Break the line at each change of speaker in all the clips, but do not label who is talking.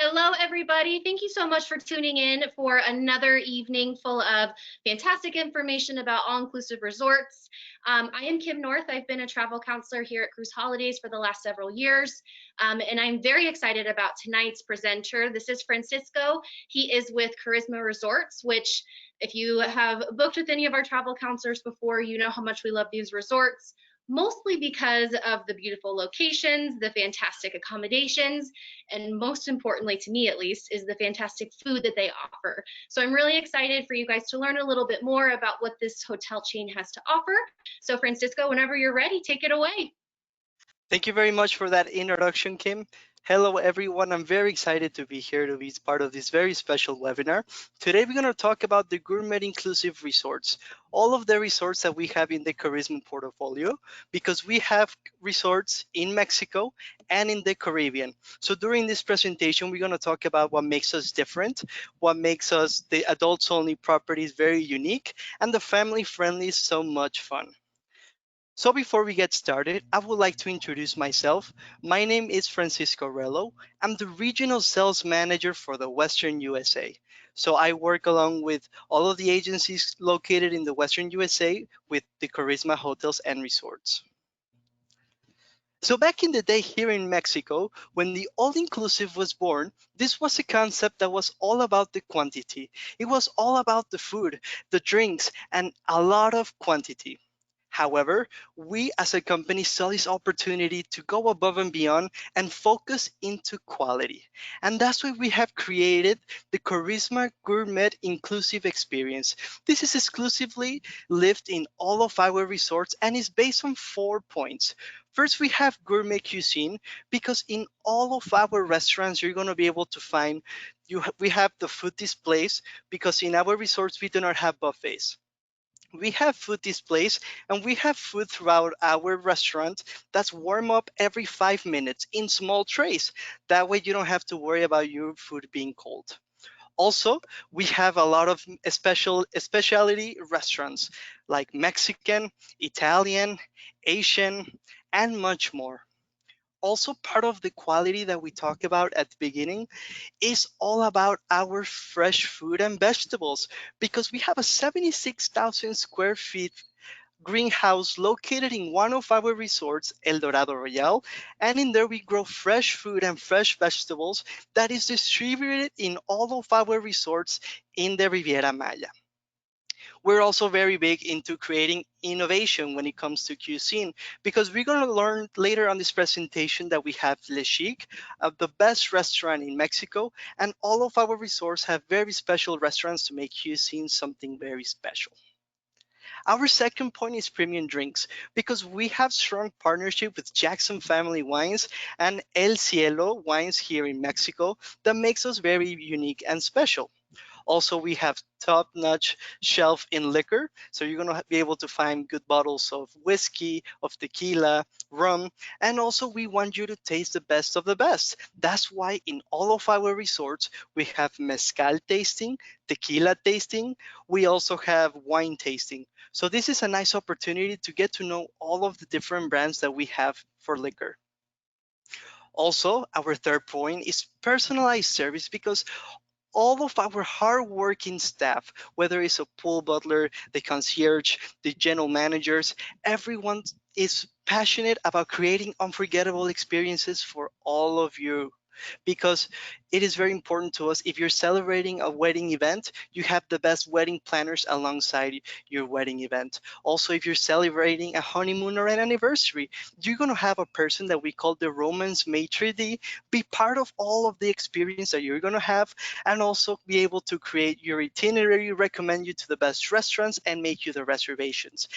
Hello, everybody. Thank you so much for tuning in for another evening full of fantastic information about all-inclusive resorts. I am Kim North. I've been a travel counselor here at Cruise Holidays for the last several years, and I'm very excited about tonight's presenter. This is Francisco. He is with Karisma Resorts, which if you have booked with any of our travel counselors before, you know how much we love these resorts, mostly because of the beautiful locations, the fantastic accommodations, and most importantly to me at least is the fantastic food that they offer. So I'm really excited for you guys to learn a little bit more about what this hotel chain has to offer. So Francisco, whenever you're ready, take it away.
Thank you very much for that introduction, Kim. Hello, everyone. I'm very excited to be here to be part of this very special webinar. Today, we're going to talk about the gourmet inclusive resorts, all of the resorts that we have in the Karisma portfolio, because we have resorts in Mexico and in the Caribbean. So during this presentation, we're going to talk about what makes us different, what makes us the adults only properties very unique, and the family friendly so much fun. So before we get started, I would like to introduce myself. My name is Francisco Rello. I'm the Regional Sales Manager for the Western USA. So I work along with all of the agencies located in the Western USA with the Karisma Hotels and Resorts. So back in the day here in Mexico, when the all-inclusive was born, this was a concept that was all about the quantity. It was all about the food, the drinks, and a lot of quantity. However, we as a company saw this opportunity to go above and beyond and focus into quality. And that's why we have created the Karisma Gourmet Inclusive Experience. This is exclusively lived in all of our resorts and is based on 4 points. First, we have gourmet cuisine because in all of our restaurants, you're going to be able to find we have the food displays because in our resorts, we do not have buffets. We have food displays and we have food throughout our restaurant that's warm up every 5 minutes in small trays. That way you don't have to worry about your food being cold. Also, we have a lot of specialty restaurants like Mexican, Italian, Asian, and much more. Also, part of the quality that we talk about at the beginning is all about our fresh food and vegetables because we have a 76,000 square feet greenhouse located in one of our resorts, El Dorado Royale, and in there we grow fresh food and fresh vegetables that is distributed in all of our resorts in the Riviera Maya. We're also very big into creating innovation when it comes to cuisine because we're going to learn later on this presentation that we have Le Chic, the best restaurant in Mexico, and all of our resorts have very special restaurants to make cuisine something very special. Our second point is premium drinks because we have strong partnership with Jackson Family Wines and El Cielo Wines here in Mexico that makes us very unique and special. Also, we have top-notch shelf in liquor, so you're gonna be able to find good bottles of whiskey, of tequila, rum, and also we want you to taste the best of the best. That's why in all of our resorts, we have mezcal tasting, tequila tasting, we also have wine tasting. So this is a nice opportunity to get to know all of the different brands that we have for liquor. Also, our third point is personalized service because all of our hardworking staff, whether it's a pool butler, the concierge, the general managers, everyone is passionate about creating unforgettable experiences for all of you. Because it is very important to us if you're celebrating a wedding event, you have the best wedding planners alongside your wedding event. Also, if you're celebrating a honeymoon or an anniversary, you're going to have a person that we call the romance maitre d' be part of all of the experience that you're going to have and also be able to create your itinerary, recommend you to the best restaurants and make you the reservations.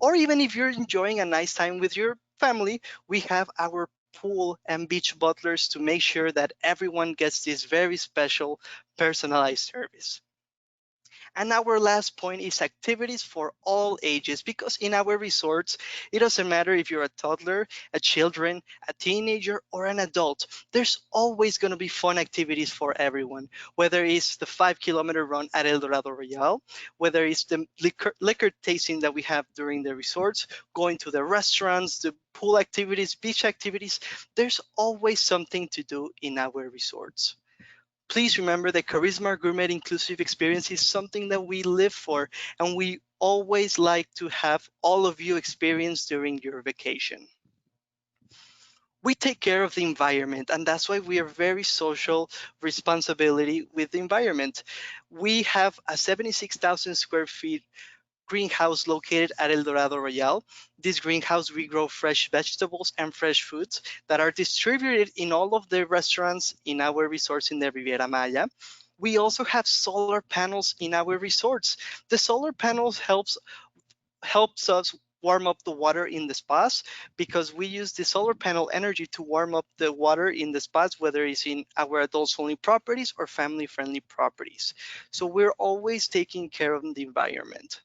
Or even if you're enjoying a nice time with your family, we have our pool and beach butlers to make sure that everyone gets this very special personalized service. And our last point is activities for all ages, because in our resorts, it doesn't matter if you're a toddler, a children, a teenager, or an adult. There's always going to be fun activities for everyone, whether it's the 5-kilometer run at El Dorado Royale, whether it's the liquor tasting that we have during the resorts, going to the restaurants, the pool activities, beach activities. There's always something to do in our resorts. Please remember that Karisma Gourmet Inclusive Experience is something that we live for, and we always like to have all of you experience during your vacation. We take care of the environment, and that's why we are very social responsibility with the environment. We have a 76,000 square feet greenhouse located at El Dorado Royale. This greenhouse, we grow fresh vegetables and fresh foods that are distributed in all of the restaurants in our resorts in the Riviera Maya. We also have solar panels in our resorts. The solar panels helps us warm up the water in the spas, because we use the solar panel energy to warm up the water in the spas, whether it's in our adults only properties or family friendly properties. So we're always taking care of the environment.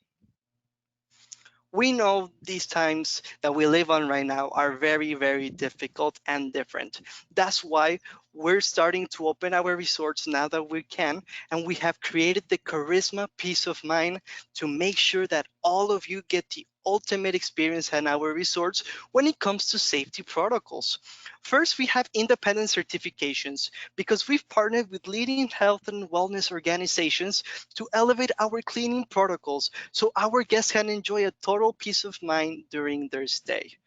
We know these times that we live on right now are very, very difficult and different. That's why we're starting to open our resorts now that we can, and we have created the Karisma Peace of Mind to make sure that all of you get the ultimate experience at our resorts when it comes to safety protocols. First, we have independent certifications because we've partnered with leading health and wellness organizations to elevate our cleaning protocols so our guests can enjoy a total peace of mind during their stay.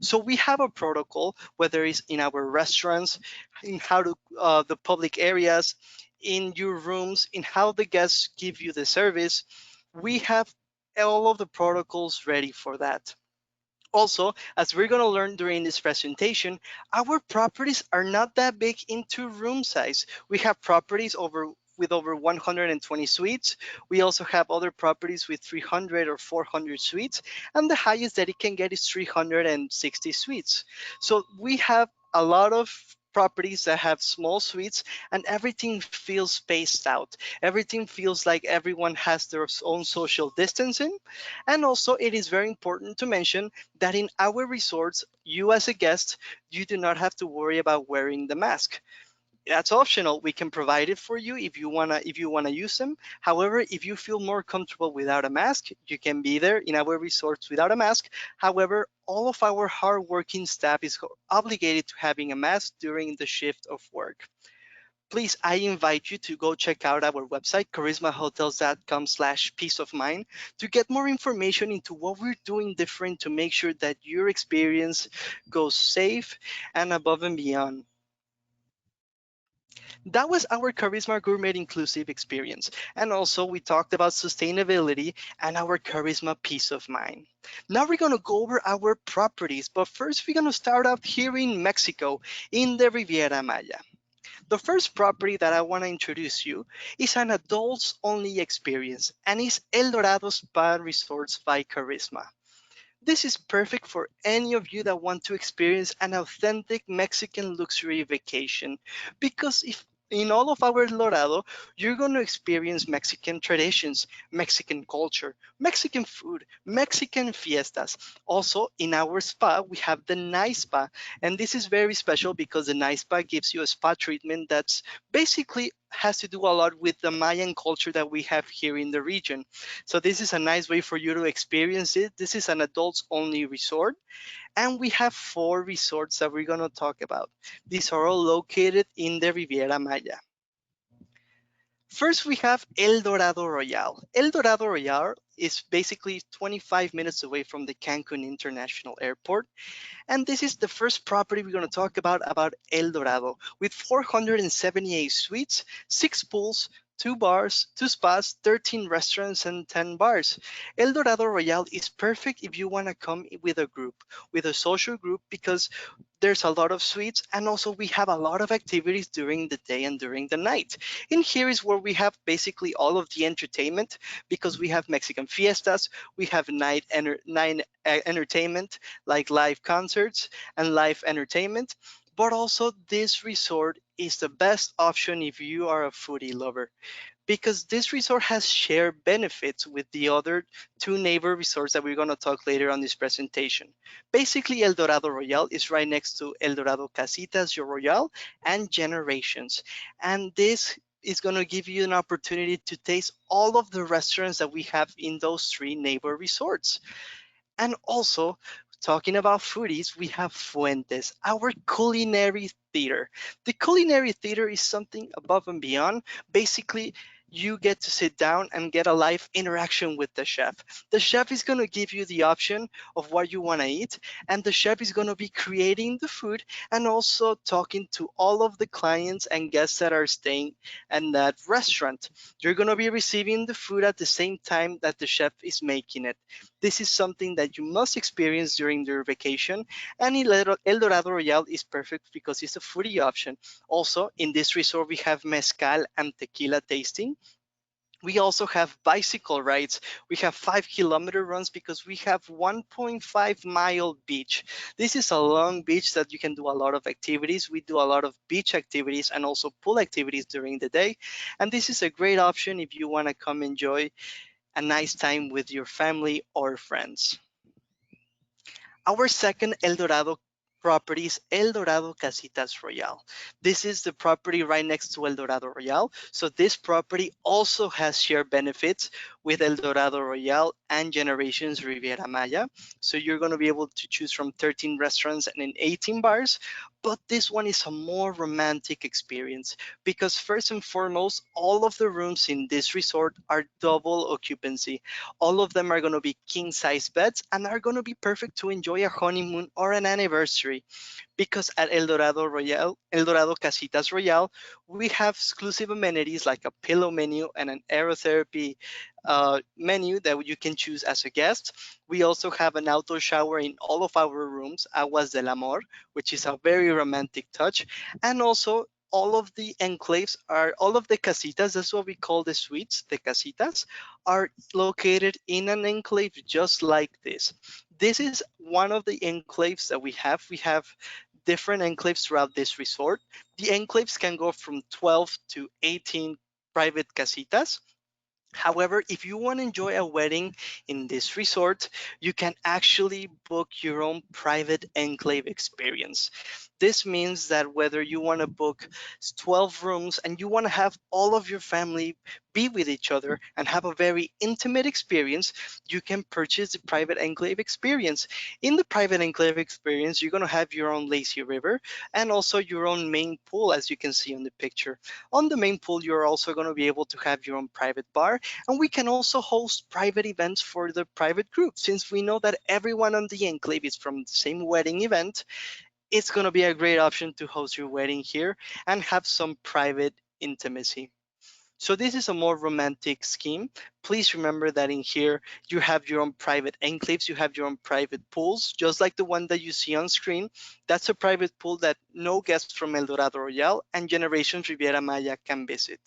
So we have a protocol, whether it's in our restaurants, in how to the public areas, in your rooms, in how the guests give you the service. We have all of the protocols ready for that. Also, as we're going to learn during this presentation, our properties are not that big into room size. We have properties with over 120 suites. We also have other properties with 300 or 400 suites, and the highest that it can get is 360 suites. So we have a lot of properties that have small suites, and everything feels spaced out. Everything feels like everyone has their own social distancing. And also, it is very important to mention that in our resorts, you as a guest, you do not have to worry about wearing the mask. That's optional. We can provide it for you if you wanna use them. However, if you feel more comfortable without a mask, you can be there in our resorts without a mask. However, all of our hardworking staff is obligated to having a mask during the shift of work. Please, I invite you to go check out our website, charismahotels.com/peace of mind, to get more information into what we're doing different to make sure that your experience goes safe and above and beyond. That was our Charisma Gourmet Inclusive experience. And also, we talked about sustainability and our Charisma Peace of Mind. Now we're going to go over our properties, but first we're going to start out here in Mexico, in the Riviera Maya. The first property that I want to introduce you is an adults only experience, and is El Dorado Spa Resorts by Karisma. This is perfect for any of you that want to experience an authentic Mexican luxury vacation, because if in all of our Dorado, you're going to experience Mexican traditions, Mexican culture, Mexican food, Mexican fiestas. Also, in our spa, we have the night spa. And this is very special because the night spa gives you a spa treatment that's basically has to do a lot with the Mayan culture that we have here in the region. So this is a nice way for you to experience it. This is an adults only resort. And we have 4 resorts that we're going to talk about. These are all located in the Riviera Maya. First, we have El Dorado Royale. El Dorado Royale is basically 25 minutes away from the Cancun International Airport. And this is the first property we're going to talk about El Dorado, with 478 suites, 6 pools, 2 bars, 2 spas, 13 restaurants, and 10 bars. El Dorado Royale is perfect if you want to come with a group, with a social group, because there's a lot of suites, and also we have a lot of activities during the day and during the night. And here is where we have basically all of the entertainment, because we have Mexican fiestas, we have night entertainment like live concerts and live entertainment. But also, this resort is the best option if you are a foodie lover, because this resort has shared benefits with the other 2 neighbor resorts that we're going to talk later on this presentation. Basically, El Dorado Royale is right next to El Dorado Casitas, Your Royale, and Generations. And this is going to give you an opportunity to taste all of the restaurants that we have in those 3 neighbor resorts. And also, talking about foodies, we have Fuentes, our culinary theater. The culinary theater is something above and beyond. Basically, you get to sit down and get a live interaction with the chef. The chef is going to give you the option of what you want to eat, and the chef is going to be creating the food and also talking to all of the clients and guests that are staying in that restaurant. You're going to be receiving the food at the same time that the chef is making it. This is something that you must experience during your vacation, and El Dorado Royale is perfect because it's a foodie option. Also, in this resort, we have mezcal and tequila tasting. We also have bicycle rides. We have 5 kilometer runs because we have 1.5 mile beach. This is a long beach that you can do a lot of activities. We do a lot of beach activities and also pool activities during the day. And this is a great option if you want to come enjoy a nice time with your family or friends. Our second El Dorado property is El Dorado Casitas Royale. This is the property right next to El Dorado Royale. So this property also has shared benefits with El Dorado Royale and Generations Riviera Maya. So you're going to be able to choose from 13 restaurants and 18 bars. But this one is a more romantic experience because first and foremost, all of the rooms in this resort are double occupancy. All of them are going to be king size beds and are going to be perfect to enjoy a honeymoon or an anniversary. Because at El Dorado Royale, El Dorado Casitas Royale, we have exclusive amenities like a pillow menu and an aerotherapy menu that you can choose as a guest. We also have an outdoor shower in all of our rooms, Aguas del Amor, which is a very romantic touch. And also, all of the enclaves are, all of the casitas, that's what we call the suites, the casitas, are located in an enclave just like this. This is one of the enclaves that we have. We have different enclaves throughout this resort. The enclaves can go from 12 to 18 private casitas. However, if you want to enjoy a wedding in this resort, you can actually book your own private enclave experience. This means that whether you want to book 12 rooms and you want to have all of your family be with each other and have a very intimate experience, you can purchase the private enclave experience. In the private enclave experience, you're going to have your own lazy river and also your own main pool, as you can see on the picture. On the main pool, you're also going to be able to have your own private bar, and we can also host private events for the private group. Since we know that everyone on the enclave is from the same wedding event, it's going to be a great option to host your wedding here and have some private intimacy. So this is a more romantic scheme. Please remember that in here, you have your own private enclaves, you have your own private pools, just like the one that you see on screen. That's a private pool that no guests from El Dorado Royale and Generations Riviera Maya can visit.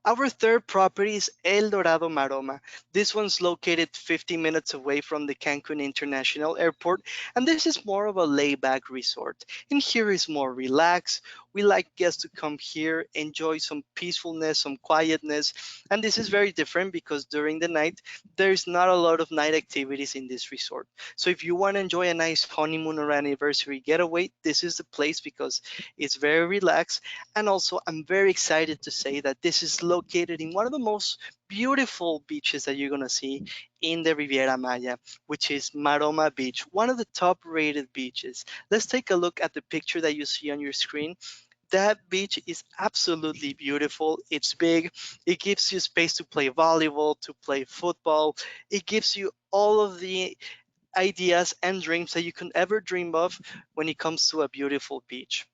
Our third property is El Dorado Maroma. This one's located 50 minutes away from the Cancun International Airport, and this is more of a laid-back resort. In here is more relaxed. We like guests to come here, enjoy some peacefulness, some quietness, and this is very different because during the night, there's not a lot of night activities in this resort. So if you want to enjoy a nice honeymoon or anniversary getaway, this is the place because it's very relaxed. And also, I'm very excited to say that this is located in one of the most beautiful beaches that you're going to see in the Riviera Maya, which is Maroma Beach, one of the top rated beaches. Let's take a look at the picture that you see on your screen. That beach is absolutely beautiful. It's big. It gives you space to play volleyball, to play football. It gives you all of the ideas and dreams that you can ever dream of when it comes to a beautiful beach.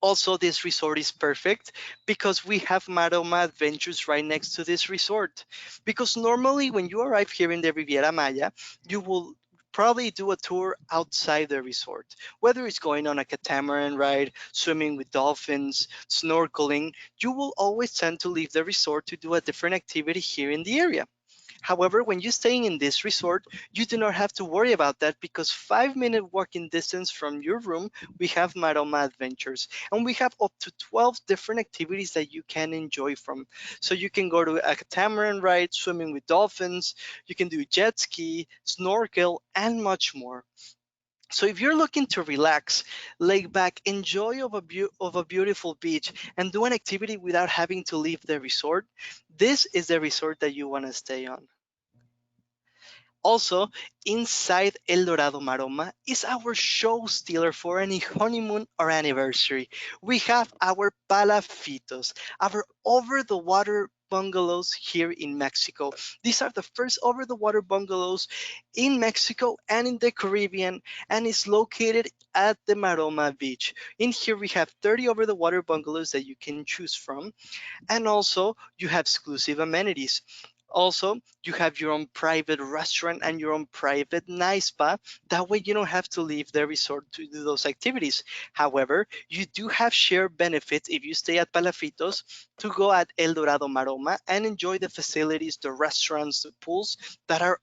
Also, this resort is perfect because we have Maroma Adventures right next to this resort. Because normally when you arrive here in the Riviera Maya, you will probably do a tour outside the resort, whether it's going on a catamaran ride, swimming with dolphins, snorkeling. You will always tend to leave the resort to do a different activity here in the area. However, when you're staying in this resort, you do not have to worry about that because 5-minute walking distance from your room, we have Maroma Adventures, and we have up to 12 different activities that you can enjoy from. So you can go to a catamaran ride, swimming with dolphins, you can do jet ski, snorkel, and much more. So if you're looking to relax, lay back, enjoy of a beautiful beach, and do an activity without having to leave the resort, this is the resort that you want to stay on. Also, inside El Dorado Maroma is our show stealer for any honeymoon or anniversary. We have our palafitos, our over-the-water bungalows here in Mexico. These are the first over-the-water bungalows in Mexico and in the Caribbean, and is located at the Maroma Beach. In here, we have 30 over-the-water bungalows that you can choose from, and also you have exclusive amenities. Also, you have your own private restaurant and your own private night spa. That way, you don't have to leave the resort to do those activities. However, you do have shared benefits if you stay at Palafitos to go at El Dorado Maroma and enjoy the facilities, the restaurants, the pools that are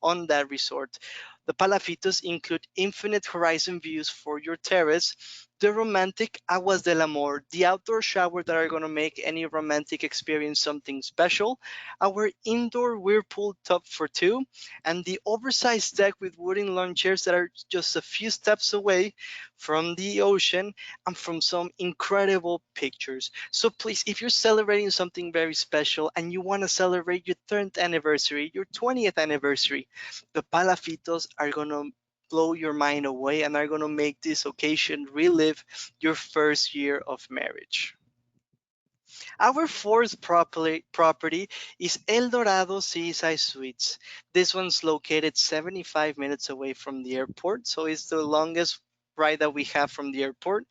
on that resort. The Palafitos include infinite horizon views for your terrace, the romantic aguas del amor, the outdoor shower that are going to make any romantic experience something special, our indoor whirlpool tub for two, and the oversized deck with wooden lawn chairs that are just a few steps away from the ocean and from some incredible pictures. So please, if you're celebrating something very special and you want to celebrate your 10th anniversary, your 20th anniversary, the Palafitos are going to blow your mind away and are going to make this occasion relive your first year of marriage. Our fourth property is El Dorado Seaside Suites. This one's located 75 minutes away from the airport, so it's the longest ride that we have from the airport.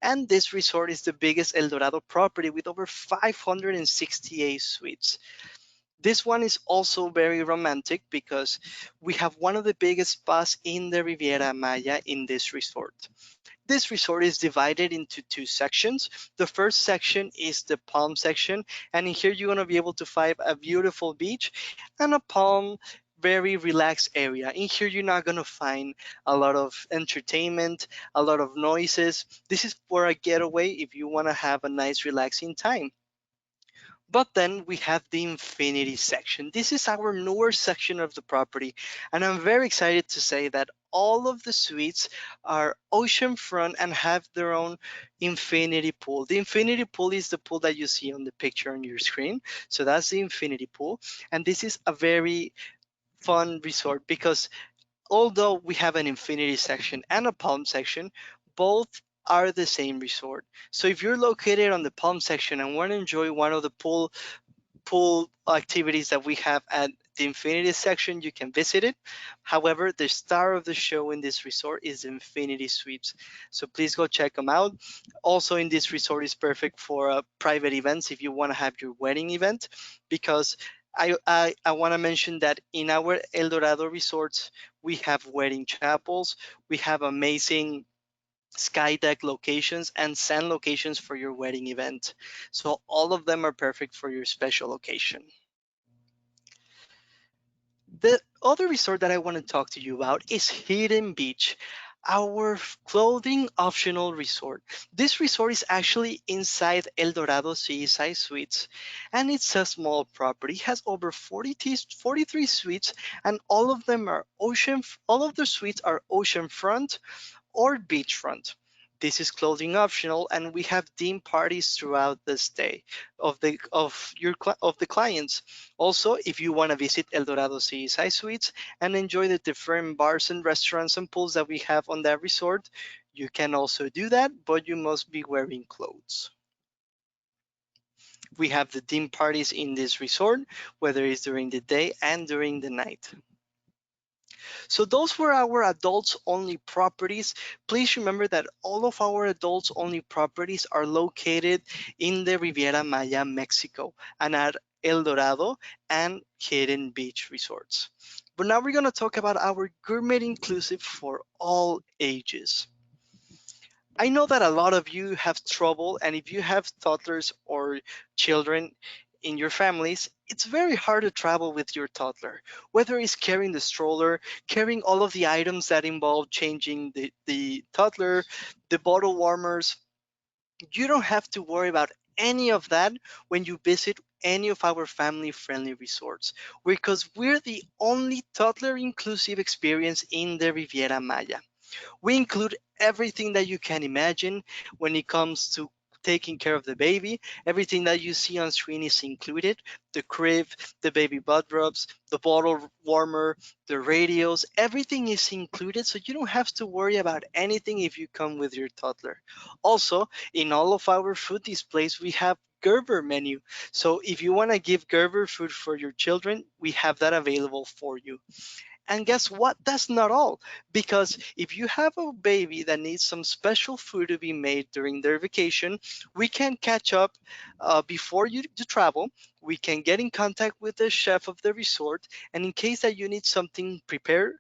And this resort is the biggest El Dorado property with over 568 suites. This one is also very romantic because we have one of the biggest spas in the Riviera Maya in this resort. This resort is divided into two sections. The first section is the palm section, and in here you're going to be able to find a beautiful beach and a palm, very relaxed area. In here you're not going to find a lot of entertainment, a lot of noises. This is for a getaway if you want to have a nice relaxing time. But then we have the infinity section. This is our newer section of the property, and I'm very excited to say that all of the suites are oceanfront and have their own infinity pool. The infinity pool is the pool that you see on the picture on your screen. So that's the infinity pool. And this is a very fun resort because although we have an infinity section and a palm section, both are the same resort. So if you're located on the palm section and want to enjoy one of the pool activities that we have at the Infinity section, you can visit it. However, the star of the show in this resort is Infinity Suites. So please go check them out. Also in this resort is perfect for private events if you want to have your wedding event, because I want to mention that in our El Dorado resorts, we have wedding chapels, we have amazing sky deck locations and sand locations for your wedding event. So all of them are perfect for your special occasion. The other resort that I want to talk to you about is Hidden Beach, our clothing optional resort. This resort is actually inside El Dorado Seaside Suites, and it's a small property. It has over 43 suites, and all of the suites are oceanfront or beachfront. This is clothing optional, and we have theme parties throughout the stay of the clients. Also, if you want to visit El Dorado Seaside Suites and enjoy the different bars and restaurants and pools that we have on that resort, you can also do that, but you must be wearing clothes. We have the theme parties in this resort, whether it's during the day and during the night. So those were our adults only properties. Please remember that all of our adults only properties are located in the Riviera Maya, Mexico, and at El Dorado and Hidden Beach resorts. But now we're going to talk about our gourmet inclusive for all ages. I know that a lot of you have trouble, and if you have toddlers or children in your families, it's very hard to travel with your toddler. Whether it's carrying the stroller, carrying all of the items that involve changing the toddler, the bottle warmers, you don't have to worry about any of that when you visit any of our family friendly resorts, because we're the only toddler inclusive experience in the Riviera Maya. We include everything that you can imagine when it comes to taking care of the baby. Everything that you see on screen is included: the crib, the baby butt rubs, the bottle warmer, the radios. Everything is included, so you don't have to worry about anything if you come with your toddler. Also, in all of our food displays, we have Gerber menu. So if you want to give Gerber food for your children, we have that available for you. And guess what? That's not all. Because if you have a baby that needs some special food to be made during their vacation, we can catch up before you travel. We can get in contact with the chef of the resort. And in case that you need something prepared,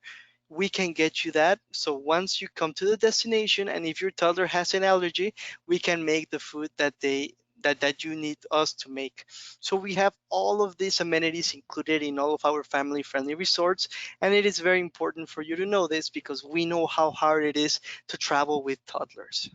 we can get you that. So once you come to the destination, and if your toddler has an allergy, we can make the food that you need us to make. So we have all of these amenities included in all of our family friendly resorts, and it is very important for you to know this because we know how hard it is to travel with toddlers.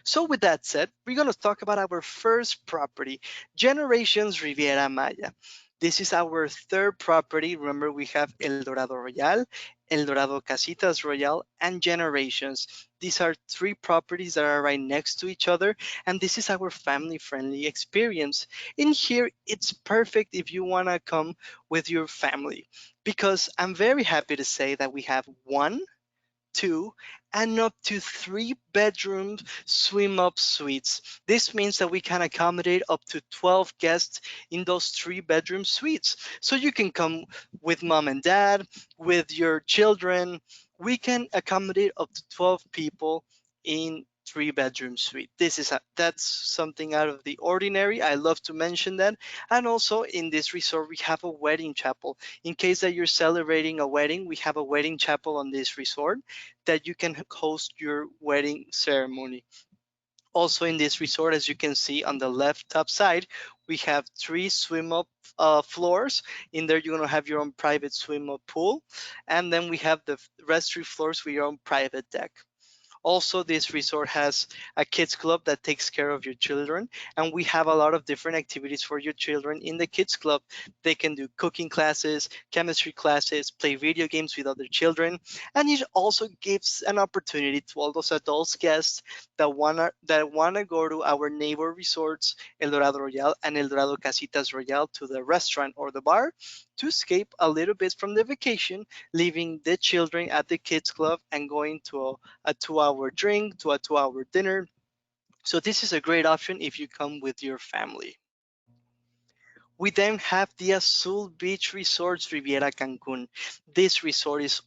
So with that said, we're going to talk about our first property, Generations Riviera Maya. This is our third property. Remember, we have El Dorado Royale, El Dorado Casitas Royale, and Generations. These are three properties that are right next to each other, and this is our family-friendly experience. In here, it's perfect if you want to come with your family, because I'm very happy to say that we have one, two, and up to three bedroom swim up suites. This means that we can accommodate up to 12 guests in those three bedroom suites. So you can come with mom and dad, with your children. We can accommodate up to 12 people in three bedroom suite. That's something out of the ordinary. I love to mention that. And also in this resort, we have a wedding chapel. In case that you're celebrating a wedding, we have a wedding chapel on this resort that you can host your wedding ceremony. Also in this resort, as you can see on the left top side, we have three swim up floors. In there, you're going to have your own private swim up pool. And then we have the rest three floors with your own private deck. Also, this resort has a kids club that takes care of your children, and we have a lot of different activities for your children in the kids club. They can do cooking classes, chemistry classes, play video games with other children, and it also gives an opportunity to all those adults guests that wanna go to our neighbor resorts, El Dorado Royale and El Dorado Casitas Royale, to the restaurant or the bar to escape a little bit from the vacation, leaving the children at the kids club and going to a 2 hour drink, to a 2 hour dinner. So this is a great option if you come with your family. We then have the Azul Beach Resorts Riviera Cancun. This resort is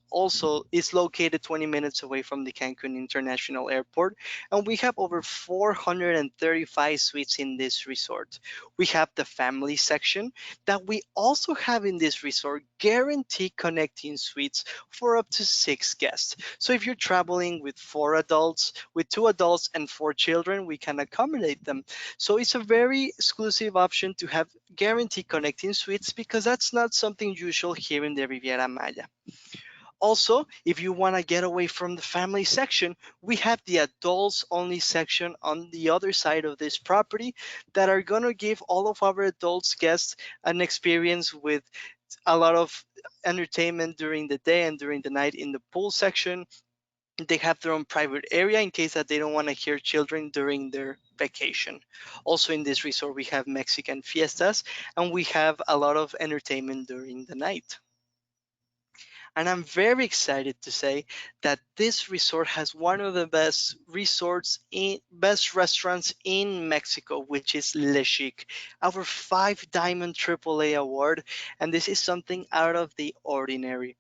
located 20 minutes away from the Cancun International Airport, and we have over 435 suites in this resort. We have the family section that we also have in this resort, guaranteed connecting suites for up to 6 guests. So if you're traveling with 4 adults, with 2 adults and 4 children, we can accommodate them. So it's a very exclusive option to have guaranteed connecting suites, because that's not something usual here in the Riviera Maya. Also, if you want to get away from the family section, we have the adults only section on the other side of this property that are going to give all of our adults guests an experience with a lot of entertainment during the day and during the night in the pool section. They have their own private area in case that they don't want to hear children during their vacation. Also in this resort, we have Mexican fiestas, and we have a lot of entertainment during the night. And I'm very excited to say that this resort has one of the best restaurants in Mexico, which is Le Chic, our 5 diamond AAA award. And this is something out of the ordinary.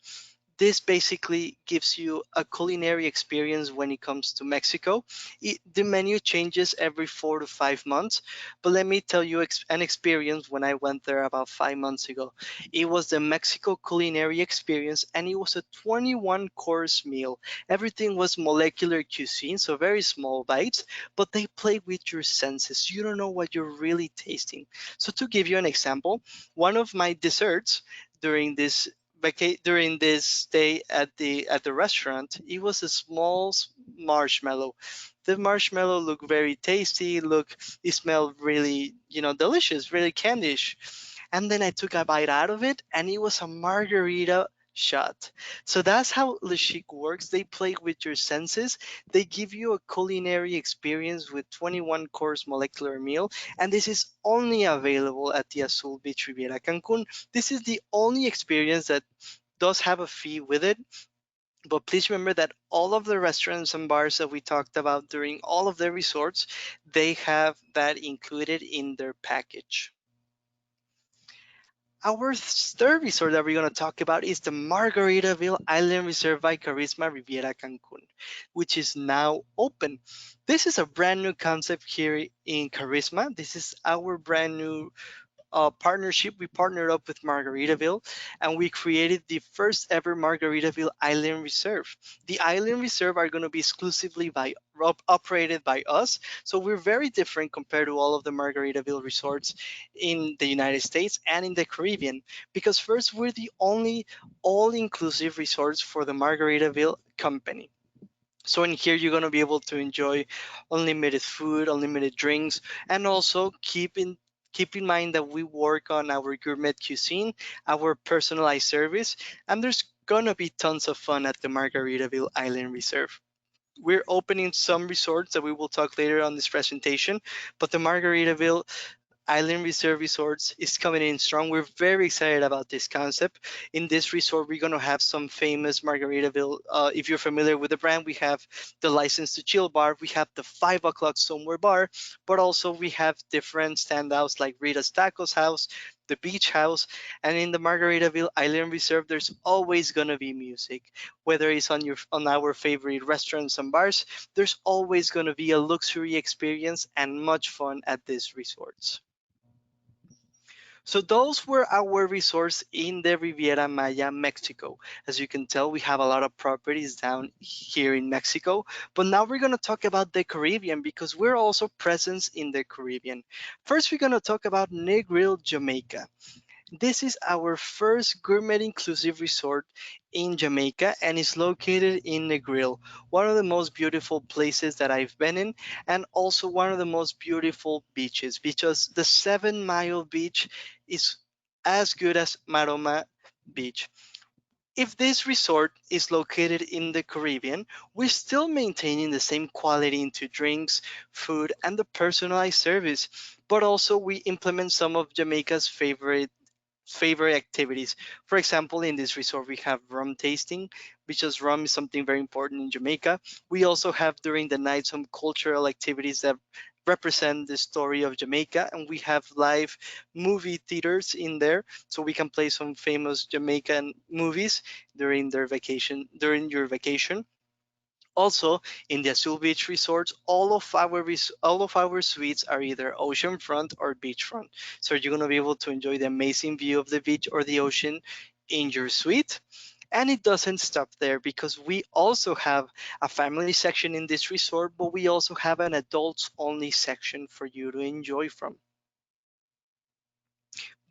This basically gives you a culinary experience when it comes to Mexico. The menu changes every 4 to 5 months, but let me tell you an experience when I went there about 5 months ago. It was the Mexico culinary experience, and it was a 21 course meal. Everything was molecular cuisine, so very small bites, but they play with your senses. You don't know what you're really tasting. So to give you an example, one of my desserts during this stay at the restaurant, it was a small marshmallow. The marshmallow looked very tasty. It smelled really, delicious, really candyish. And then I took a bite out of it, and it was a margarita shot. So that's how Le Chic works. They play with your senses. They give you a culinary experience with 21 course molecular meal, and this is only available at the Azul Beach Riviera Cancun. This is the only experience that does have a fee with it. But please remember that all of the restaurants and bars that we talked about during all of the resorts, they have that included in their package. Our third resort that we're going to talk about is the Margaritaville Island Resort by Karisma Riviera Cancun, which is now open. This is a brand new concept here in Karisma. This is our brand new partnership. We partnered up with Margaritaville and we created the first ever Margaritaville Island Reserve. The Island Reserve are going to be exclusively operated by us. So we're very different compared to all of the Margaritaville resorts in the United States and in the Caribbean. Because first, we're the only all-inclusive resorts for the Margaritaville company. So in here, you're going to be able to enjoy unlimited food, unlimited drinks, and also keep in mind that we work on our gourmet cuisine, our personalized service, and there's going to be tons of fun at the Margaritaville Island Reserve. We're opening some resorts that we will talk later on this presentation, but the Margaritaville Island Reserve Resorts is coming in strong. We're very excited about this concept. In this resort, we're going to have some famous Margaritaville. If you're familiar with the brand, we have the License to Chill bar, we have the 5 o'clock somewhere bar, but also we have different standouts like Rita's Tacos House, the Beach House, and in the Margaritaville Island Reserve, there's always going to be music. Whether it's on our favorite restaurants and bars, there's always going to be a luxury experience and much fun at these resorts. So those were our resorts in the Riviera Maya, Mexico. As you can tell, we have a lot of properties down here in Mexico, but now we're going to talk about the Caribbean because we're also present in the Caribbean. First, we're going to talk about Negril, Jamaica. This is our first gourmet inclusive resort in Jamaica and is located in Negril, one of the most beautiful places that I've been in, and also one of the most beautiful beaches because the 7 Mile beach is as good as Maroma Beach. If this resort is located in the Caribbean, we're still maintaining the same quality into drinks, food, and the personalized service, but also we implement some of Jamaica's favorite activities. For example, in this resort, we have rum tasting, because rum is something very important in Jamaica. We also have during the night some cultural activities that represent the story of Jamaica, and we have live movie theaters in there, so we can play some famous Jamaican movies during your vacation. Also, in the Azul Beach resorts, all of our suites are either oceanfront or beachfront. So you're gonna be able to enjoy the amazing view of the beach or the ocean in your suite. And it doesn't stop there because we also have a family section in this resort, but we also have an adults only section for you to enjoy from.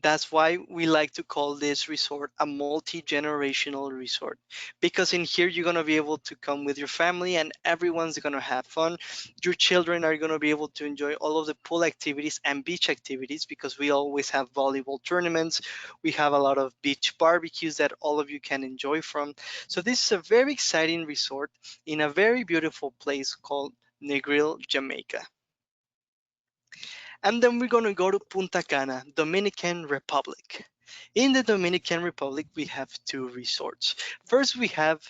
That's why we like to call this resort a multi-generational resort, because in here you're going to be able to come with your family and everyone's going to have fun. Your children are going to be able to enjoy all of the pool activities and beach activities because we always have volleyball tournaments. We have a lot of beach barbecues that all of you can enjoy from. So this is a very exciting resort in a very beautiful place called Negril, Jamaica. And then we're going to go to Punta Cana, Dominican Republic. In the Dominican Republic, we have two resorts. First, we have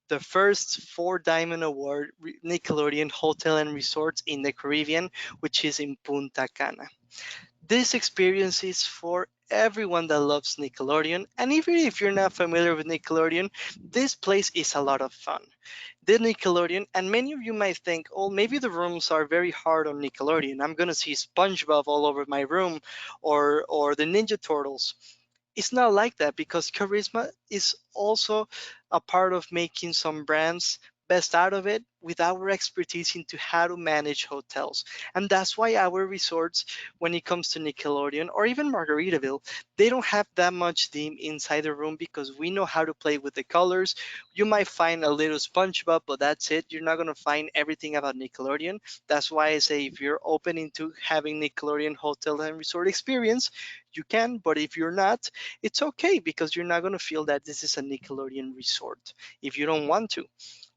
the first 4 Diamond Award Nickelodeon Hotel and Resorts in the Caribbean, which is in Punta Cana. This experience is for everyone that loves Nickelodeon, and even if you're not familiar with Nickelodeon, this place is a lot of fun. The Nickelodeon, and many of you might think, oh, maybe the rooms are very hard on Nickelodeon. I'm gonna see SpongeBob all over my room, or the Ninja Turtles. It's not like that because Charisma is also a part of making some brands best out of it with our expertise into how to manage hotels. And that's why our resorts, when it comes to Nickelodeon or even Margaritaville, they don't have that much theme inside the room because we know how to play with the colors. You might find a little SpongeBob, but that's it. You're not going to find everything about Nickelodeon. That's why I say if you're open into having Nickelodeon hotel and resort experience, you can. But if you're not, it's okay because you're not going to feel that this is a Nickelodeon resort if you don't want to.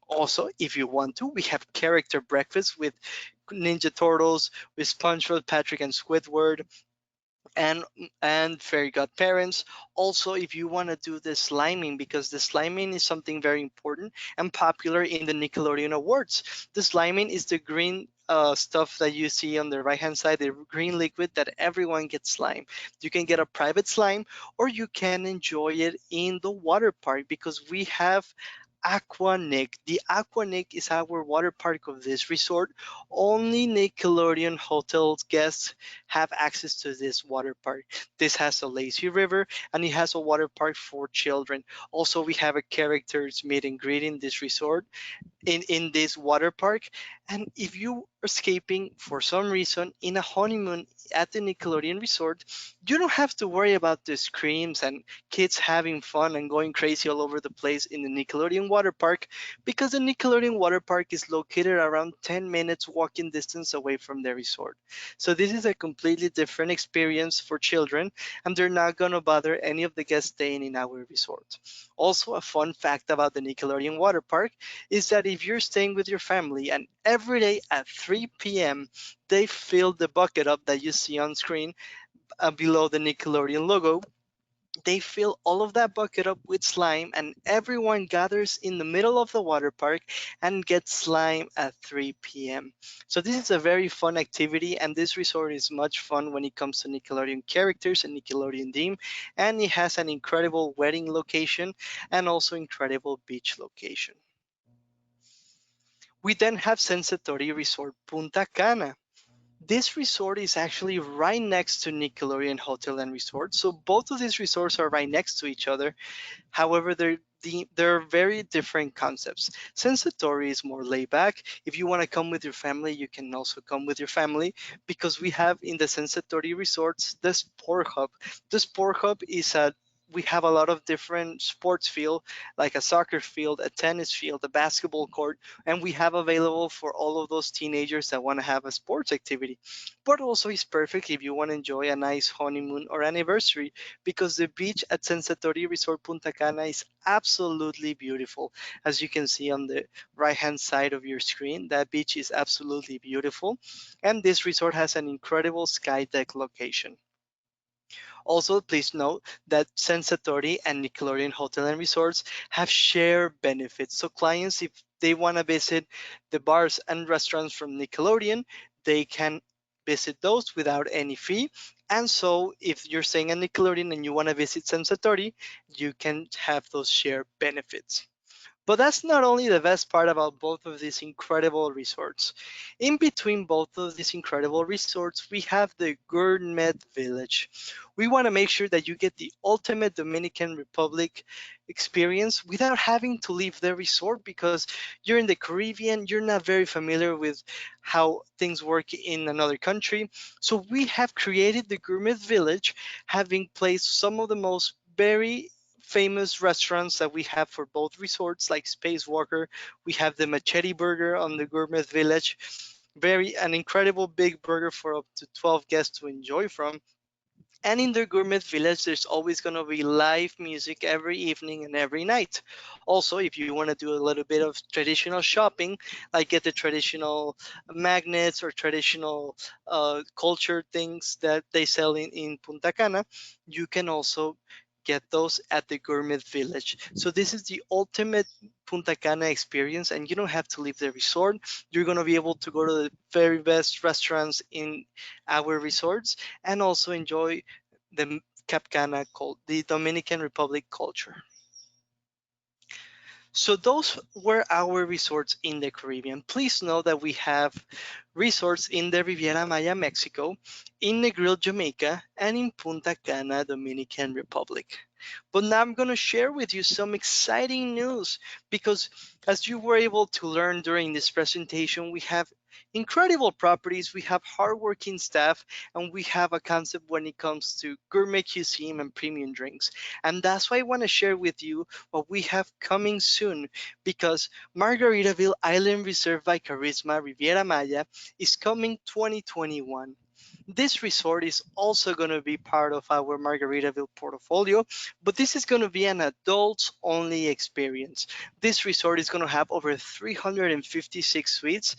Also, if you want to, we have character breakfast with Ninja Turtles, with SpongeBob, Patrick, and Squidward, and fairy godparents. Also, if you want to do the sliming, because the sliming is something very important and popular in the Nickelodeon Awards. The sliming is the green stuff that you see on the right hand side, the green liquid that everyone gets slime. You can get a private slime or you can enjoy it in the water park because we have Aquanic. The Aquanic is our water park of this resort. Only Nickelodeon hotels guests have access to this water park. This has a lazy river and it has a water park for children. Also, we have a characters meet and greet in this resort, in this water park. And if you are escaping for some reason in a honeymoon at the Nickelodeon resort, you don't have to worry about the screams and kids having fun and going crazy all over the place in the Nickelodeon water park because the Nickelodeon water park is located around 10 minutes walking distance away from the resort. So this is a completely different experience for children and they're not going to bother any of the guests staying in our resort. Also, a fun fact about the Nickelodeon water park is that if you're staying with your family and every day at 3 p.m. they fill the bucket up that you see on screen below the Nickelodeon logo, they fill all of that bucket up with slime and everyone gathers in the middle of the water park and gets slime at 3 p.m. So this is a very fun activity and this resort is much fun when it comes to Nickelodeon characters and Nickelodeon theme, and it has an incredible wedding location and also incredible beach location. We then have Sensatori Resort Punta Cana. This resort is actually right next to Nickelodeon Hotel and Resort. So both of these resorts are right next to each other. However, they're very different concepts. Sensatori is more laid back. If you want to come with your family, you can also come with your family because we have in the Sensatori resorts the Sport Hub. The Sport Hub is we have a lot of different sports field, like a soccer field, a tennis field, a basketball court, and we have available for all of those teenagers that want to have a sports activity. But also it's perfect if you want to enjoy a nice honeymoon or anniversary because the beach at Sensatori Resort Punta Cana is absolutely beautiful. As you can see on the right hand side of your screen, that beach is absolutely beautiful. And this resort has an incredible sky deck location. Also, please note that Sensatori and Nickelodeon Hotel and Resorts have shared benefits. So clients, if they want to visit the bars and restaurants from Nickelodeon, they can visit those without any fee. And so if you're staying at Nickelodeon and you want to visit Sensatori, you can have those shared benefits. But that's not only the best part about both of these incredible resorts. In between both of these incredible resorts, we have the Gourmet Village. We want to make sure that you get the ultimate Dominican Republic experience without having to leave the resort because you're in the Caribbean, you're not very familiar with how things work in another country. So we have created the Gourmet Village, having placed some of the most very famous restaurants that we have for both resorts, like Spacewalker. We have the Machete Burger on the Gourmet Village, an incredible big burger for up to 12 guests to enjoy from. And in the Gourmet Village, there's always going to be live music every evening and every night. Also, if you want to do a little bit of traditional shopping, like get the traditional magnets or traditional culture things that they sell in Punta Cana, you can also get those at the Gourmet Village. So this is the ultimate Punta Cana experience, and you don't have to leave the resort. You're going to be able to go to the very best restaurants in our resorts and also enjoy the Capcana, the Dominican Republic culture. So those were our resorts in the Caribbean. Please know that we have resorts in the Riviera Maya, Mexico, in Negril, Jamaica, and in Punta Cana, Dominican Republic. But now I'm going to share with you some exciting news because, as you were able to learn during this presentation, we have incredible properties, we have hardworking staff, and we have a concept when it comes to gourmet cuisine and premium drinks. And that's why I want to share with you what we have coming soon, because Margaritaville Island Reserve by Karisma Riviera Maya is coming 2021. This resort is also going to be part of our Margaritaville portfolio, but this is going to be an adults only experience. This resort is going to have over 356 suites,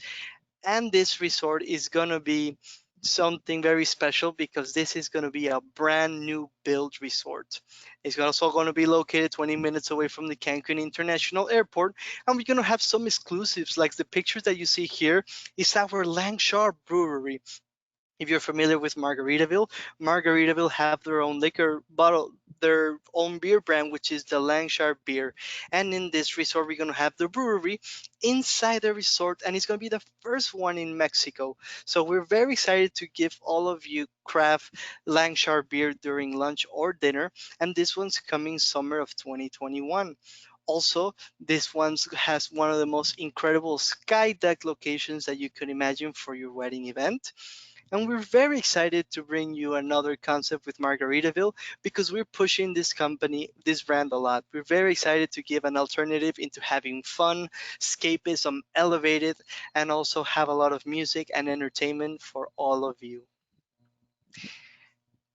and this resort is going to be something very special because this is going to be a brand new build resort. It's also going to be located 20 minutes away from the Cancun International Airport, and we're going to have some exclusives like the pictures that you see here is our Langshore Brewery. If you're familiar with Margaritaville, Margaritaville have their own liquor bottle, their own beer brand, which is the Langshire beer. And in this resort, we're going to have the brewery inside the resort, and it's going to be the first one in Mexico. So we're very excited to give all of you craft Langshire beer during lunch or dinner. And this one's coming summer of 2021. Also, this one has one of the most incredible sky deck locations that you could imagine for your wedding event. And we're very excited to bring you another concept with Margaritaville because we're pushing this company, this brand a lot. We're very excited to give an alternative into having fun, escapism, elevated, and also have a lot of music and entertainment for all of you.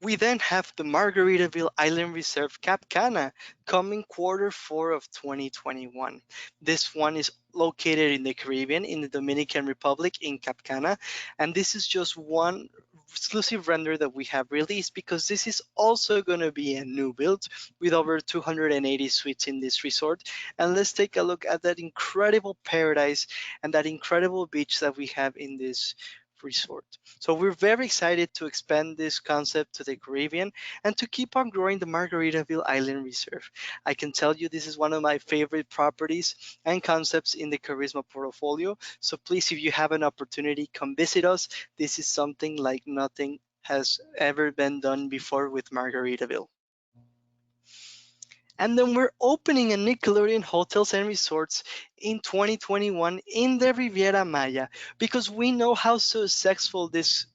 We then have the Margaritaville Island Reserve Cap Cana coming Q4 of 2021. This one is located in the Caribbean, in the Dominican Republic, in Cap Cana, and this is just one exclusive render that we have released because this is also going to be a new build with over 280 suites in this resort. And let's take a look at that incredible paradise and that incredible beach that we have in this resort. So we're very excited to expand this concept to the Caribbean and to keep on growing the Margaritaville Island Reserve. I can tell you this is one of my favorite properties and concepts in the Karisma portfolio. So please, if you have an opportunity, come visit us. This is something like nothing has ever been done before with Margaritaville. And then we're opening a Nickelodeon Hotels and Resorts in 2021 in the Riviera Maya because we know how successful this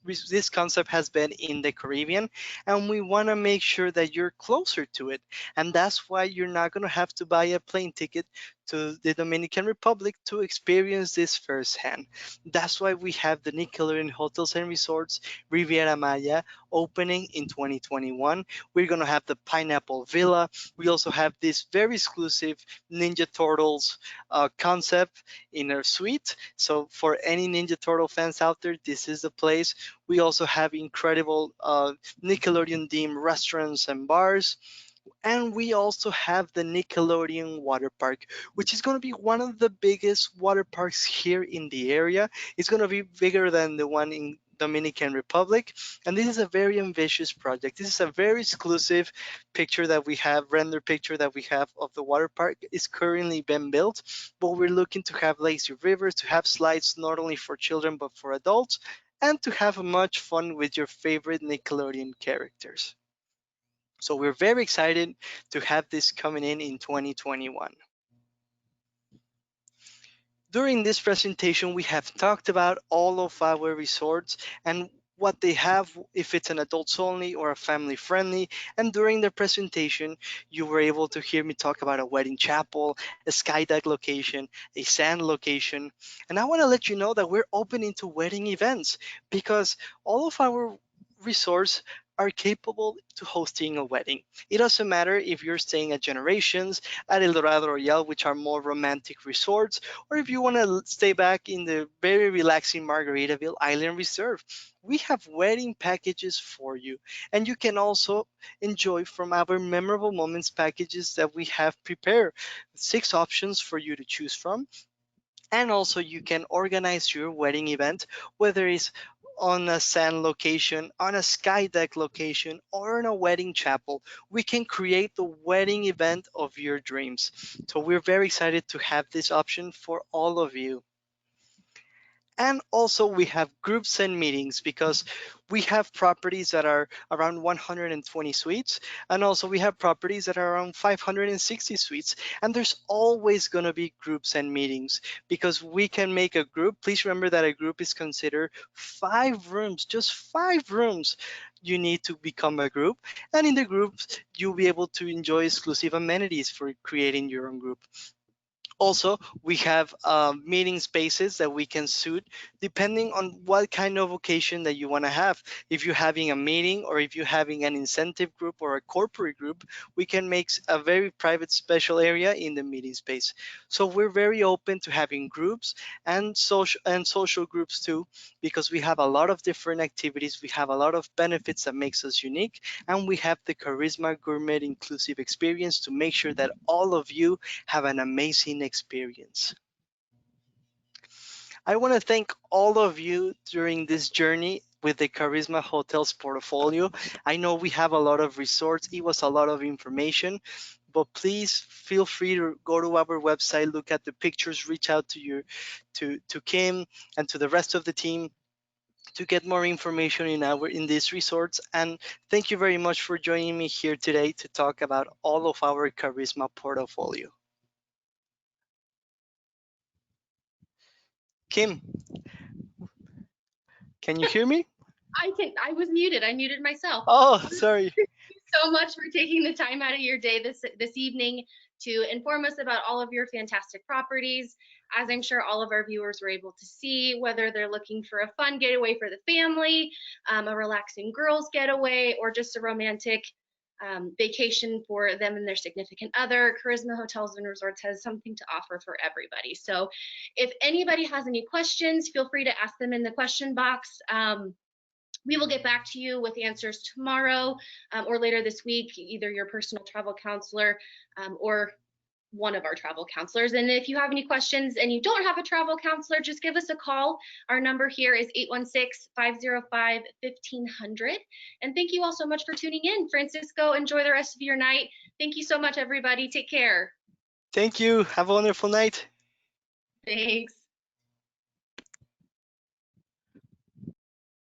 concept has been in the Caribbean, and we want to make sure that you're closer to it. And that's why you're not going to have to buy a plane ticket to the Dominican Republic to experience this firsthand. That's why we have the Nickelodeon Hotels and Resorts Riviera Maya opening in 2021. We're going to have the Pineapple Villa. We also have this very exclusive Ninja Turtles concept in our suite. So for any Ninja Turtle fans out there, this is the place. We also have incredible Nickelodeon themed restaurants and bars. And we also have the Nickelodeon Water Park, which is going to be one of the biggest water parks here in the area. It's going to be bigger than the one in Dominican Republic. And this is a very ambitious project. This is a very exclusive picture that we have, render picture that we have of the water park. It's currently been built, but we're looking to have lazy rivers, to have slides not only for children but for adults, and to have much fun with your favorite Nickelodeon characters. So we're very excited to have this coming in 2021. During this presentation, we have talked about all of our resorts and what they have, if it's an adults only or a family friendly. And during the presentation, you were able to hear me talk about a wedding chapel, a sky deck location, a sand location. And I want to let you know that we're open to wedding events because all of our resorts are capable to hosting a wedding. It doesn't matter if you're staying at Generations, at El Dorado Royale, which are more romantic resorts, or if you want to stay back in the very relaxing Margaritaville Island Reserve. We have wedding packages for you, and you can also enjoy from our memorable moments packages that we have prepared. 6 options for you to choose from. And also you can organize your wedding event, whether it's on a sand location, on a sky deck location, or in a wedding chapel. We can create the wedding event of your dreams. So we're very excited to have this option for all of you. And also we have groups and meetings because we have properties that are around 120 suites, and also we have properties that are around 560 suites. And there's always going to be groups and meetings because we can make a group. Please remember that a group is considered 5 rooms, just 5 rooms. You need to become a group, and in the groups you'll be able to enjoy exclusive amenities for creating your own group. Also, we have meeting spaces that we can suit depending on what kind of occasion that you want to have. If you're having a meeting or if you're having an incentive group or a corporate group, we can make a very private special area in the meeting space. So we're very open to having groups and social groups too, because we have a lot of different activities. We have a lot of benefits that makes us unique, and we have the Karisma Gourmet inclusive experience to make sure that all of you have an amazing experience. I want to thank all of you during this journey with the Karisma Hotels portfolio. I know we have a lot of resorts. It was a lot of information, but please feel free to go to our website, look at the pictures, reach out to Kim and to the rest of the team to get more information in these resorts. And thank you very much for joining me here today to talk about all of our Karisma portfolio. Kim, can you hear me?
I was muted. I muted myself.
Oh, sorry.
Thank you so much for taking the time out of your day this evening to inform us about all of your fantastic properties. As I'm sure all of our viewers were able to see, whether they're looking for a fun getaway for the family, a relaxing girls getaway, or just a romantic vacation for them and their significant other, Karisma Hotels and Resorts has something to offer for everybody. So if anybody has any questions, feel free to ask them in the question box. We will get back to you with answers tomorrow or later this week, either your personal travel counselor or one of our travel counselors. And if you have any questions and you don't have a travel counselor, just give us a call. Our number here is 816-505-1500. And thank you all so much for tuning in. Francisco, enjoy the rest of your night. Thank you so much, everybody. Take care.
Thank you. Have a wonderful night.
Thanks.